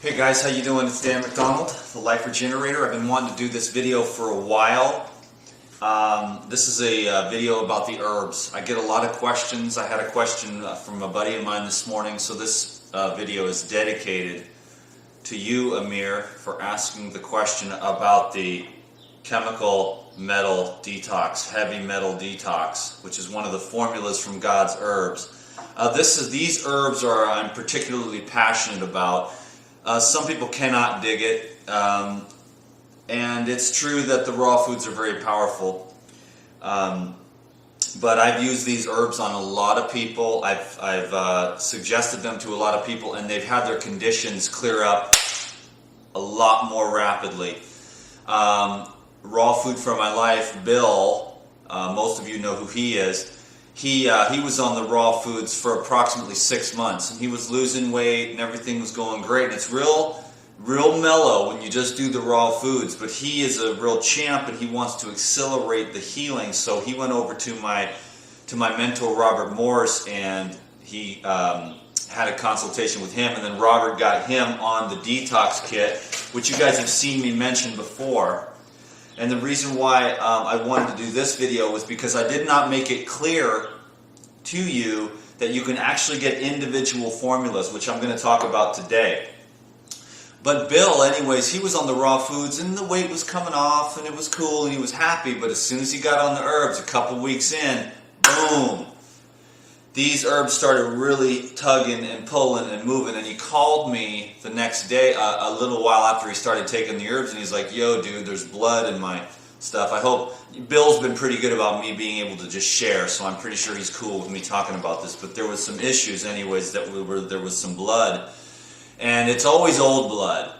Hey guys, how you doing? It's Dan McDonald, the Life Regenerator. I've been wanting to do this video for a while. This is a video about the herbs. I get a lot of questions. I had a question from a buddy of mine this morning, so this video is dedicated to you, Amir, for asking the question about the chemical metal detox, heavy metal detox, which is one of the formulas from God's herbs. These herbs I'm particularly passionate about. Some people cannot dig it, and it's true that the raw foods are very powerful. But I've used these herbs on a lot of people. I've suggested them to a lot of people, and they've had their conditions clear up a lot more rapidly. Raw food for my life, Bill, most of you know who he is. He was on the raw foods for approximately 6 months, and he was losing weight and everything was going great. And it's real mellow when you just do the raw foods, but he is a real champ and he wants to accelerate the healing. So he went over to my mentor Robert Morse, and he had a consultation with him, and then Robert got him on the detox kit, which you guys have seen me mention before. And the reason why I wanted to do this video was because I did not make it clear to you that you can actually get individual formulas, which I'm going to talk about today. But Bill, anyways, he was on the raw foods and the weight was coming off and it was cool and he was happy, but as soon as he got on the herbs, a couple weeks in, boom! These herbs started really tugging and pulling and moving, and he called me the next day, a little while after he started taking the herbs, and he's like, yo dude, there's blood in my stuff. I hope, Bill's been pretty good about me being able to just share, so I'm pretty sure he's cool with me talking about this, but there was some issues anyways, there was some blood, and it's always old blood,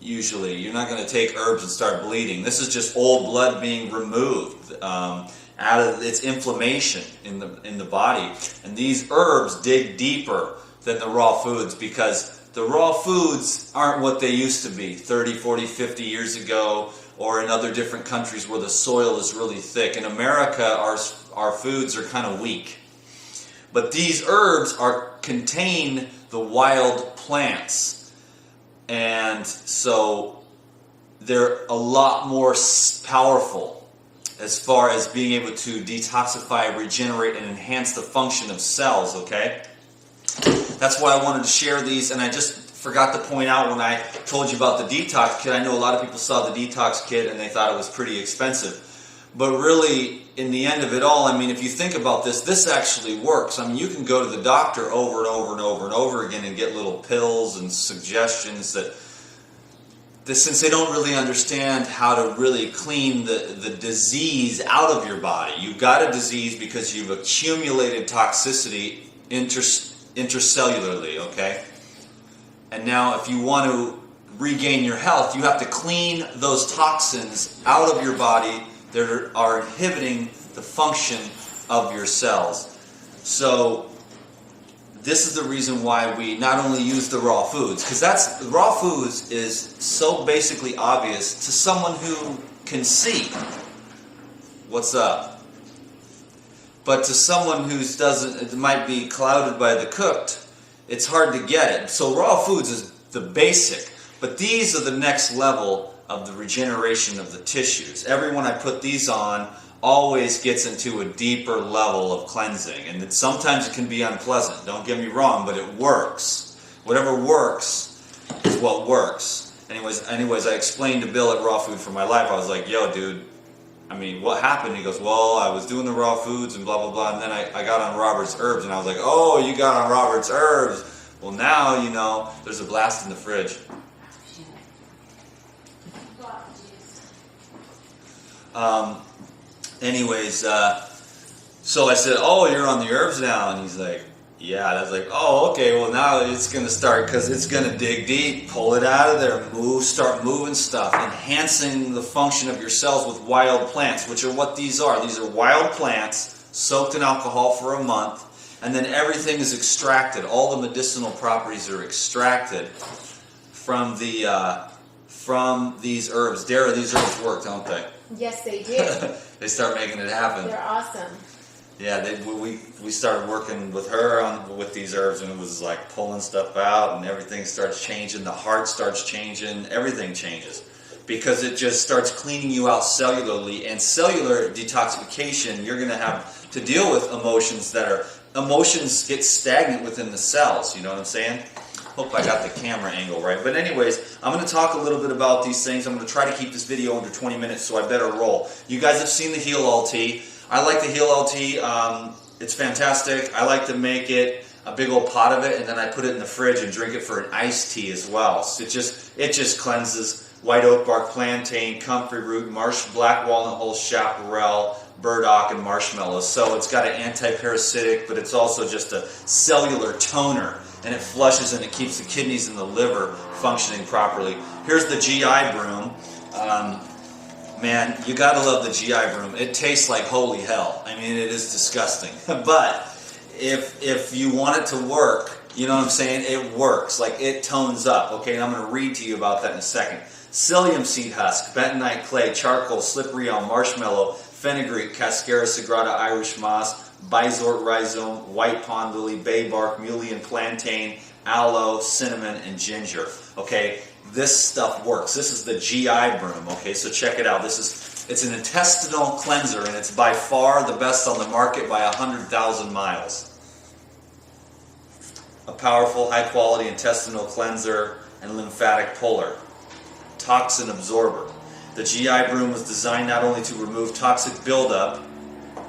usually. You're not going to take herbs and start bleeding. This is just old blood being removed out of its inflammation in the body. And these herbs dig deeper than the raw foods, because the raw foods aren't what they used to be 30, 40, 50 years ago, or in other different countries where the soil is really thick. In America, our foods are kind of weak. But these herbs contain the wild plants, and so they're a lot more powerful as far as being able to detoxify, regenerate, and enhance the function of cells, okay? That's why I wanted to share these, and I just forgot to point out when I told you about the detox kit. I know a lot of people saw the detox kit and they thought it was pretty expensive. But really, in the end of it all, I mean, if you think about this, this actually works. I mean, you can go to the doctor over and over and over and over again and get little pills and suggestions that since they don't really understand how to really clean the disease out of your body. You've got a disease because you've accumulated toxicity intracellularly, okay? And now if you want to regain your health, you have to clean those toxins out of your body that are inhibiting the function of your cells. So this is the reason why we not only use the raw foods, because raw foods is so basically obvious to someone who can see what's up. But to someone who it might be clouded by the cooked, it's hard to get it. So raw foods is the basic, but these are the next level of the regeneration of the tissues. Everyone I put these on always gets into a deeper level of cleansing, and sometimes it can be unpleasant, don't get me wrong, but it works. Whatever works is what works. Anyways, I explained to Bill at Raw Food for My Life, I was like, yo dude, I mean, what happened? He goes, well, I was doing the raw foods and blah blah blah, and then I got on Robert's herbs, and I was like, oh, you got on Robert's herbs. Well, now you know there's a blast in the fridge. So I said, oh, you're on the herbs now, and he's like, yeah. And I was like, oh, okay, well now it's going to start, because it's going to dig deep, pull it out of there, start moving stuff, enhancing the function of your cells with wild plants, which are what these are. These are wild plants soaked in alcohol for a month, and then everything is extracted. All the medicinal properties are extracted from these herbs. Dara, these herbs work, don't they? Yes, they do. They start making it happen. They're awesome. Yeah, we started working with her with these herbs, and it was like pulling stuff out, and everything starts changing. The heart starts changing. Everything changes because it just starts cleaning you out cellularly. And cellular detoxification, you're going to have to deal with emotions get stagnant within the cells. You know what I'm saying? Hope I got the camera angle right. But anyways, I'm going to talk a little bit about these things. I'm going to try to keep this video under 20 minutes, so I better roll. You guys have seen the Heal All Tea. I like the Heal All Tea. It's fantastic. I like to make it a big old pot of it, and then I put it in the fridge and drink it for an iced tea as well. So it just cleanses. White oak bark, plantain, comfrey root, black walnut hull, chaparral, burdock, and marshmallows. So it's got an anti-parasitic, but it's also just a cellular toner, and it flushes and it keeps the kidneys and the liver functioning properly. Here's the GI broom. Man, you gotta love the GI broom. It tastes like holy hell. I mean, it is disgusting. But if you want it to work, you know what I'm saying? It works. Like, it tones up. Okay, and I'm going to read to you about that in a second. Psyllium seed husk, bentonite clay, charcoal, slippery elm, marshmallow, fenugreek, cascara sagrada, Irish moss, bizort rhizome, white pond lily, bay bark, mullein, plantain, aloe, cinnamon, and ginger. Okay, this stuff works. This is the GI broom. Okay, so check it out. It's an intestinal cleanser, and it's by far the best on the market by 100,000 miles. A powerful, high-quality intestinal cleanser and lymphatic puller. Toxin absorber. The GI broom was designed not only to remove toxic buildup,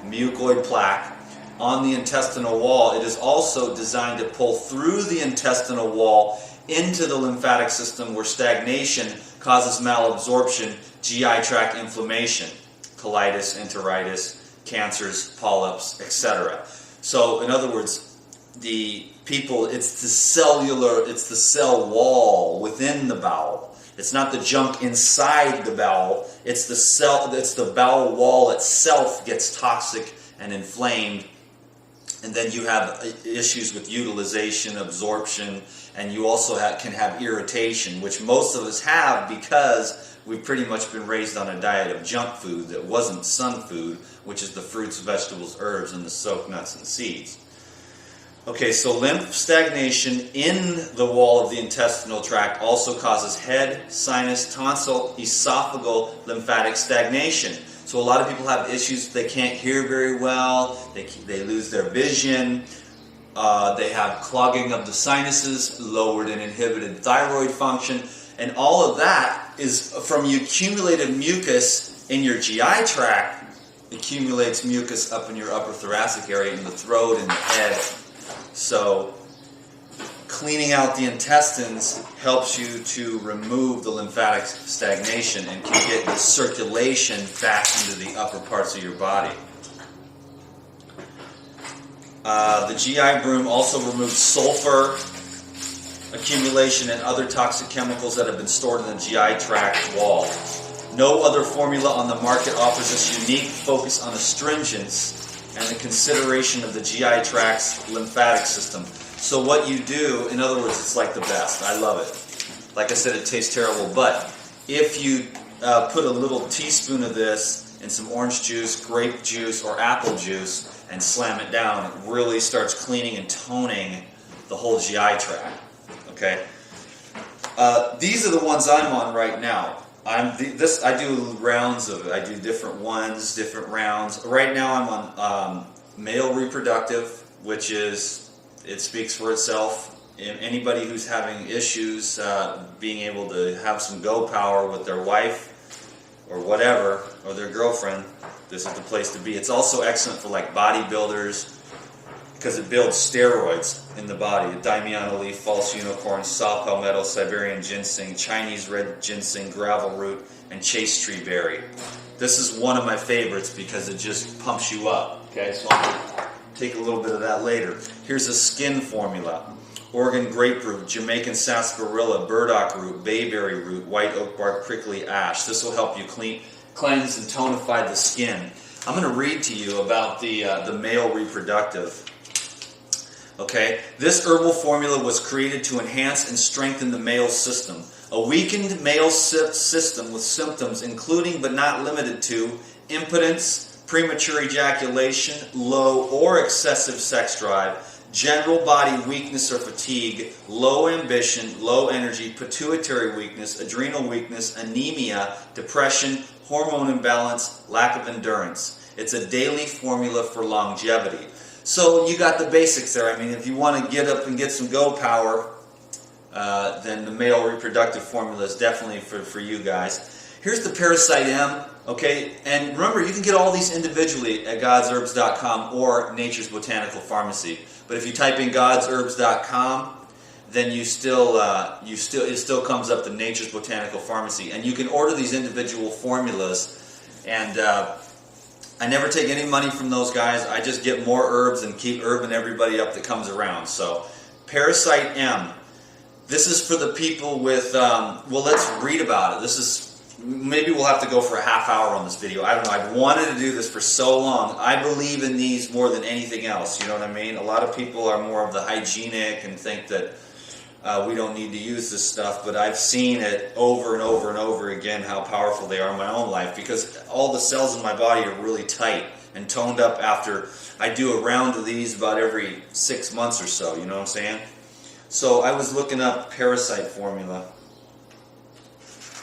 mucoid plaque, on the intestinal wall, it is also designed to pull through the intestinal wall into the lymphatic system where stagnation causes malabsorption, GI tract inflammation, colitis, enteritis, cancers, polyps, etc. So, in other words, it's the cell wall within the bowel. It's not the junk inside the bowel. It's the bowel wall itself gets toxic and inflamed, and then you have issues with utilization, absorption, and you also can have irritation, which most of us have because we've pretty much been raised on a diet of junk food that wasn't sun food, which is the fruits, vegetables, herbs, and the soaked nuts and seeds. Okay, so lymph stagnation in the wall of the intestinal tract also causes head, sinus, tonsil, esophageal lymphatic stagnation. So a lot of people have issues. They can't hear very well. They lose their vision. They have clogging of the sinuses, lowered and inhibited thyroid function. And all of that is from accumulated mucus in your GI tract. Accumulates mucus up in your upper thoracic area, in the throat and the head. So cleaning out the intestines helps you to remove the lymphatic stagnation and can get the circulation back into the upper parts of your body. The GI broom also removes sulfur accumulation and other toxic chemicals that have been stored in the GI tract wall. No other formula on the market offers this unique focus on astringents and the consideration of the GI tract's lymphatic system. So what you do, in other words, it's like the best. I love it. Like I said, it tastes terrible, but if you put a little teaspoon of this in some orange juice, grape juice, or apple juice and slam it down, it really starts cleaning and toning the whole GI tract. Okay? These are the ones I'm on right now. I do rounds of it. I do different ones, different rounds. Right now I'm on male reproductive, which is, it speaks for itself. Anybody who's having issues being able to have some go power with their wife or whatever, or their girlfriend, this is the place to be. It's also excellent for like bodybuilders because it builds steroids in the body. Damiano leaf, false unicorn, saw palmetto, Siberian ginseng, Chinese red ginseng, gravel root, and chase tree berry. This is one of my favorites because it just pumps you up. Okay, so I'm going to take a little bit of that later. Here's a skin formula. Oregon grapefruit, Jamaican sarsaparilla, burdock root, bayberry root, white oak bark, prickly ash. This will help you cleanse and tonify the skin. I'm going to read to you about the male reproductive. Okay, this herbal formula was created to enhance and strengthen the male system. A weakened male system with symptoms including but not limited to impotence, premature ejaculation, low or excessive sex drive, general body weakness or fatigue, low ambition, low energy, pituitary weakness, adrenal weakness, anemia, depression, hormone imbalance, lack of endurance. It's a daily formula for longevity. So you got the basics there. I mean, if you want to get up and get some go power, then the male reproductive formula is definitely for you guys. Here's the Parasite M, okay? And remember, you can get all these individually at godsherbs.com or Nature's Botanical Pharmacy. But if you type in godsherbs.com, then it still comes up to Nature's Botanical Pharmacy, and you can order these individual formulas. And I never take any money from those guys. I just get more herbs and keep herbing everybody up that comes around. So, Parasite M. This is for the people with, well, let's read about it. This is, maybe we'll have to go for a half hour on this video. I don't know. I've wanted to do this for so long. I believe in these more than anything else. You know what I mean? A lot of people are more of the hygienic and think that we don't need to use this stuff, but I've seen it over and over and over again how powerful they are in my own life, because all the cells in my body are really tight and toned up after I do a round of these about every 6 months or so, you know what I'm saying? So I was looking up Parasite formula.